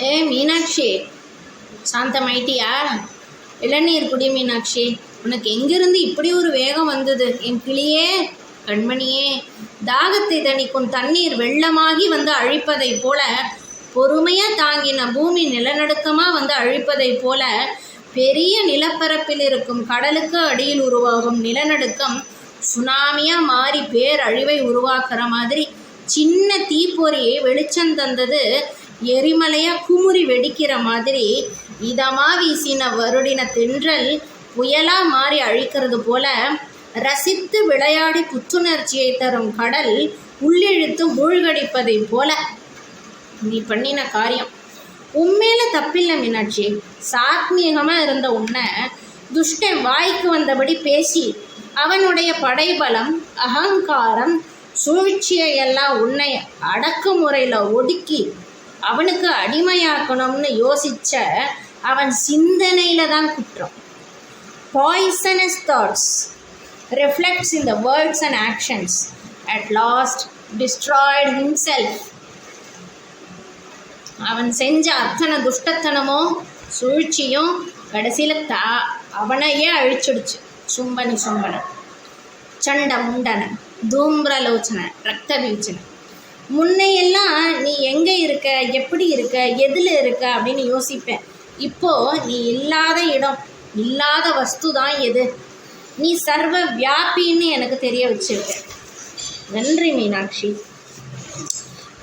ஏ மீனாட்சி, சாந்தமாயிட்டியா? இளநீர் குடி மீனாட்சி. உனக்கு எங்கிருந்து இப்படி ஒரு வேகம் வந்தது? என் கிளியே, கண்மணியே, தாகத்தை தணிக்கும் தண்ணீர் வெள்ளமாகி வந்து அழிப்பதை போல, பொறுமையாக தாங்கின பூமி நிலநடுக்கமாக வந்து அழிப்பதை போல, பெரிய நிலப்பரப்பில் இருக்கும் கடலுக்கு அடியில் உருவாகும் நிலநடுக்கம் சுனாமியாக மாறி பேரழிவை உருவாக்குற மாதிரி சின்ன தீப்பொறியை வெளிச்சம் தந்தது எரிமலையாக குமுறி வெடிக்கிற மாதிரி இதமாக வீசின வருடின தென்றல் புயலாக மாறி அழிக்கிறது போல, ரசித்து விளையாடி புத்துணர்ச்சியை தரும் கடல் உள்ளிழுத்து மூழ்கடிப்பதை போல நீ பண்ணின காரியம். உண்மையில தப்பில்லை மீனாட்சி. சாத்மீகமாக இருந்த உன்னை துஷ்டன் வாய்க்கு வந்தபடி பேசி அவனுடைய படைபலம், அகங்காரம், சூழ்ச்சியெல்லாம் உன்னை அடக்குமுறையில் ஒடுக்கி அவனுக்கு அடிமையாக்கணும்னு யோசித்த அவன் சிந்தனையில் தான் குற்றம். Poisonous thoughts reflects in the words and actions. At last destroyed himself. அவன் செஞ்ச அத்தனை துஷ்டத்தனமோ சூழ்ச்சியும் கடைசியில் அவனையே அழிச்சிடுச்சு. சும்பனி சும்பனன், சண்ட முண்டனன், தூம்ரலோச்சனன், ரத்த வீச்சனன். முன்னையெல்லாம் நீ எங்கே இருக்க, எப்படி இருக்க, எதில் இருக்க அப்படின்னு யோசிப்பேன். இப்போது நீ இல்லாத இடம், இல்லாத வஸ்து தான் எது. நீ சர்வ வியாபின்னு எனக்கு தெரிய வச்சிருக்க. நன்றி மீனாட்சி.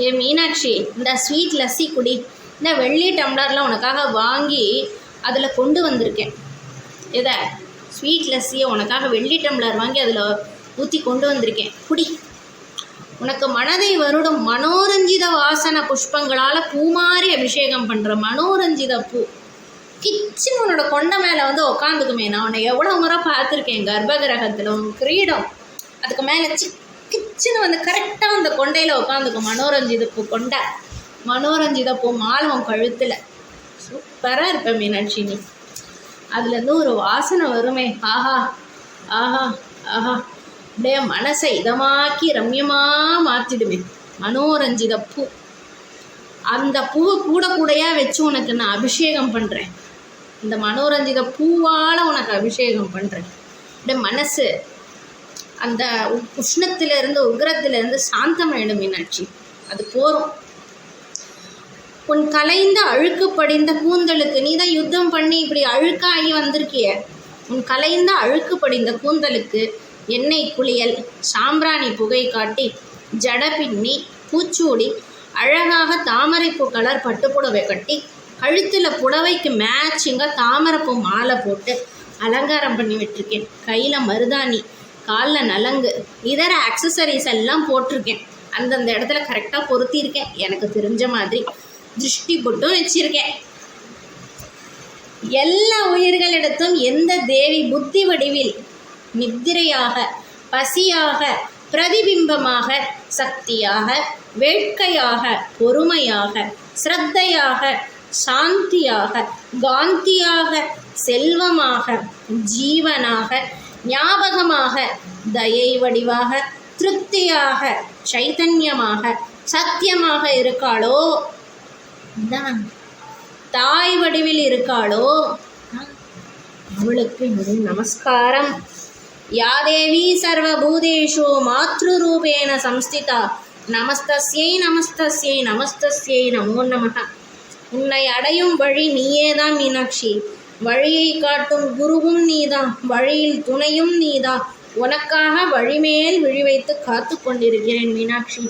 ஏ மீனாட்சி, இந்த ஸ்வீட் லஸ்ஸி குடி. இந்த வெள்ளி டம்ளர்லாம் உனக்காக வாங்கி அதில் கொண்டு வந்திருக்கேன். எதை? ஸ்வீட் லஸ்ஸியை உனக்காக வெள்ளி டம்ளர் வாங்கி அதில் ஊற்றி கொண்டு வந்திருக்கேன். குடி. உனக்கு மனதை வருடும் மனோரஞ்சித வாசன புஷ்பங்களால் பூமாரி அபிஷேகம் பண்ணுற மனோரஞ்சித பூ கிச்சன் உன்னோட கொண்டை மேலே வந்து உக்காந்துக்குமே. நான் உன்னை எவ்வளோ முறை பார்த்துருக்கேன். கர்ப்பகிரகத்தில் உன் கிரீடம் அதுக்கு மேலே கிச்சன் வந்து கரெக்டாக அந்த கொண்டையில் உட்காந்துக்கும். மனோரஞ்சித பூ கொண்டை, மனோரஞ்சித பூ மாலை உன் கழுத்தில். சூப்பராக இருப்பேன் மீனாட்சி நீ. அதுலேருந்து ஒரு வாசனை வருமே, ஆஹா ஆஹா ஆஹா, அப்படியே மனசை இதமாக்கி ரம்யமாக மாற்றிடுமே மனோரஞ்சித பூ. அந்த பூவை கூட கூடையாக வச்சு உனக்கு நான் அபிஷேகம் பண்ணுறேன். இந்த மனோரஞ்சித பூவால் உனக்கு அபிஷேகம் பண்ணுறேன். அப்படியே மனசு அந்த உஷ்ணத்திலேருந்து உக்ரத்திலேருந்து சாந்தமாயிடும் மீனாட்சி. அது போகிறோம். உன் கலைந்த அழுக்கு படிந்த கூந்தலுக்கு நீ தான் யுத்தம் பண்ணி இப்படி அழுக்காகி வந்திருக்கிய. உன் கலைந்த அழுக்கு படிந்த கூந்தலுக்கு எண்ணெய் குளியல், சாம்பிராணி புகை காட்டி, ஜட பின்னி, பூச்சூடி, அழகாக தாமரைப்பூ கலர் பட்டுப்புடவை கட்டி, கழுத்தில் புடவைக்கு மேட்சிங்காக தாமரைப்பூ மாலை போட்டு அலங்காரம் பண்ணி விட்டுருக்கேன். கையில் மருதாணி, காலில் நலங்கு, இதர ஆக்சசரிஸ் எல்லாம் போட்டிருக்கேன். அந்தந்த இடத்துல கரெக்டாக பொருத்தியிருக்கேன். எனக்கு தெரிஞ்ச மாதிரி திருஷ்டி போட்டும் வச்சிருக்கேன். எல்லா உயிர்களிடத்தும் எந்த தேவி புத்தி வடிவில் நித்திரையாக, பசியாக, பிரதிபிம்பமாக, சக்தியாக, வேட்கையாக, பொறுமையாக, ஸ்ரத்தையாக, சாந்தியாக, காந்தியாக, செல்வமாக, ஜீவனாக, ஞாபகமாக, தயை வடிவாக, திருப்தியாக, சைத்தன்யமாக, சத்தியமாக இருக்காளோ, தான் தாய் வடிவில் இருக்காளோ, அவளுக்கு நமஸ்காரம். யாதேவி சர்வபூதேஷு மாத்ருரூபேண சம்ஸ்திதா நமஸ்தஸ்யை நமஸ்தஸ்யை நமஸ்தஸ்யை நமோ நமஹ. உன்னை அடையும் வழி நீயேதான் மீனாட்சி. வழியை காட்டும் குருவும் நீதான், வழியில் துணையும் நீதான். உனக்காக வழிமேல் விழி வைத்து காத்து கொண்டிருக்கிறேன் மீனாட்சி.